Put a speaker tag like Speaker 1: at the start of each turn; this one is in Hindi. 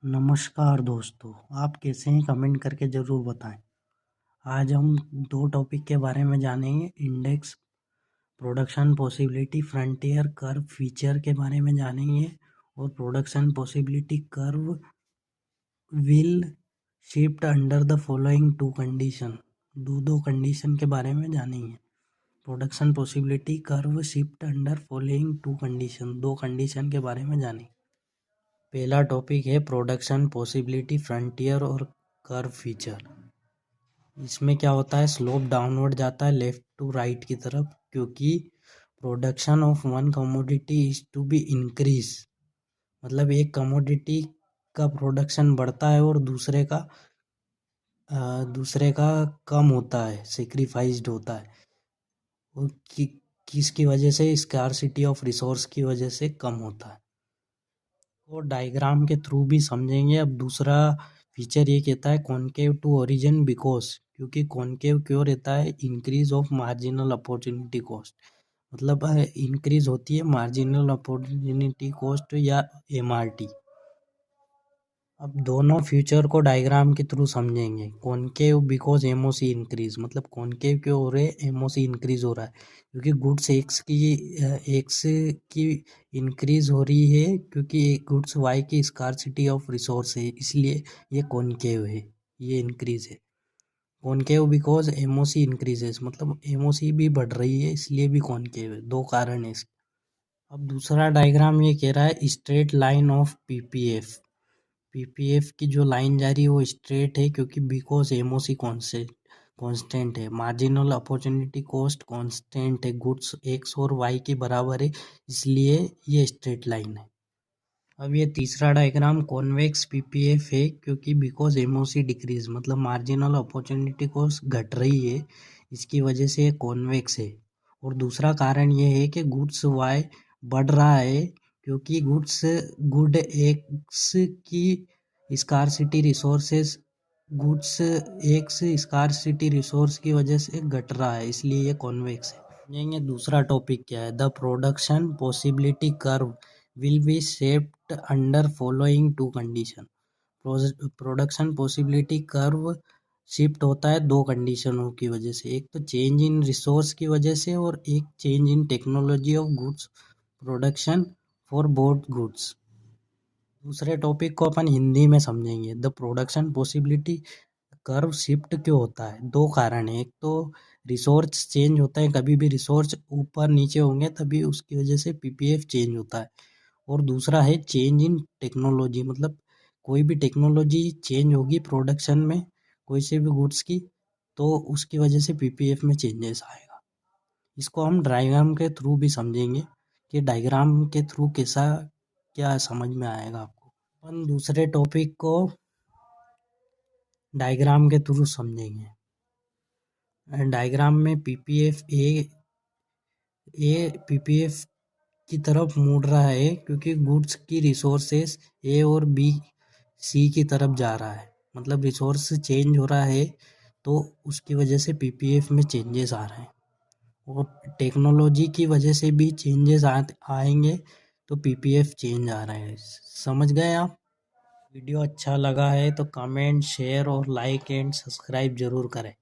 Speaker 1: नमस्कार दोस्तों, आप कैसे हैं कमेंट करके ज़रूर बताएं। आज हम दो टॉपिक के बारे में जानेंगे। Index production possibility frontier curve feature के बारे में जानेंगे और production possibility curve will shift under the following two condition. दो कंडीशन के बारे में जानेंगे। Production possibility curve shift under following two condition, दो कंडीशन के बारे में जानेंगे। पहला टॉपिक है प्रोडक्शन पॉसिबिलिटी फ्रंटियर और कर्व फीचर। इसमें क्या होता है, स्लोप डाउनवर्ड जाता है लेफ्ट टू राइट की तरफ, क्योंकि production of one commodity is to be increase. मतलब एक कमोडिटी का प्रोडक्शन बढ़ता है और दूसरे का कम होता है, सेक्रीफाइस्ड होता है। और किसकी वजह से, स्कार्सिटी ऑफ रिसोर्स की वजह से कम होता है। और डायग्राम के थ्रू भी समझेंगे। अब दूसरा फीचर ये कहता है कॉनकेव टू ओरिजिन बिकॉज, क्योंकि कॉनकेव क्यों रहता है, increase of marginal opportunity cost. मतलब इंक्रीज होती है मार्जिनल अपॉर्चुनिटी कॉस्ट या एमआरटी। अब दोनों फ्यूचर को डायग्राम के थ्रू समझेंगे। कॉनकेव बिकॉज एमओसी इंक्रीज, मतलब कॉनकेव क्यों हो रहे हैं, एमओसी इंक्रीज हो रहा है क्योंकि गुड्स एक्स की इंक्रीज हो रही है, क्योंकि गुड्स वाई की स्कार्सिटी ऑफ रिसोर्स है, इसलिए ये कॉनकेव है, ये इंक्रीज है। कॉनकेव बिकॉज एमओसी इंक्रीजेस, मतलब एमओसी भी बढ़ रही है, इसलिए भी कॉनकेव है। दो कारण है इसके। अब दूसरा डायग्राम ये कह रहा है straight line of PPF. PPF की जो लाइन जा रही है वो स्ट्रेट है, क्योंकि बिकॉज एमओसी कांस्टेंट है, मार्जिनल अपॉर्चुनिटी कॉस्ट कांस्टेंट है, गुड्स एक्स और वाई के बराबर है, इसलिए ये स्ट्रेट लाइन है। अब ये तीसरा डायग्राम कॉन्वेक्स पीपीएफ है, क्योंकि बिकॉज एमओसी डिक्रीज, मतलब मार्जिनल अपॉर्चुनिटी कॉस्ट घट रही है, इसकी वजह से ये कॉन्वेक्स है। और दूसरा कारण ये है कि गुड्स वाई बढ़ रहा है, क्योंकि गुड एक्स की scarcity resources goods x scarcity resource की वजह से घट रहा है, इसलिए ये कॉन्वेक्स है। समझेंगे दूसरा टॉपिक क्या है। The production possibility curve will be shaped under following two condition. Production possibility curve shift होता है दो कंडीशनों की वजह से, एक तो चेंज इन रिसोर्स की वजह से और एक change in technology of goods production for both goods. दूसरे टॉपिक को अपन हिंदी में समझेंगे। The production possibility curve shift क्यों होता है, दो कारण है। एक तो रिसोर्स चेंज होता है, कभी भी रिसोर्स ऊपर नीचे होंगे तभी उसकी वजह से पीपीएफ चेंज होता है। और दूसरा है चेंज इन टेक्नोलॉजी, मतलब कोई भी टेक्नोलॉजी चेंज होगी प्रोडक्शन में कोई से भी गुड्स की, तो उसकी वजह से पीपीएफ में चेंजेस आएगा। इसको हम डायग्राम के थ्रू भी समझेंगे कि डायग्राम के थ्रू कैसा क्या समझ में आएगा आपको। अपन दूसरे टॉपिक को डायग्राम के थ्रू समझेंगे। डायग्राम में पीपीएफ पीपीएफ की तरफ मुड़ रहा है, क्योंकि गुड्स की रिसोर्सेस ए और बी सी की तरफ जा रहा है, मतलब रिसोर्स चेंज हो रहा है, तो उसकी वजह से पीपीएफ में चेंजेस आ रहे हैं। और टेक्नोलॉजी की वजह से भी चेंजेस आएंगे, तो पीपीएफ चेंज आ रहा है। समझ गए आप। वीडियो अच्छा लगा है तो कमेंट शेयर और लाइक एंड सब्सक्राइब ज़रूर करें।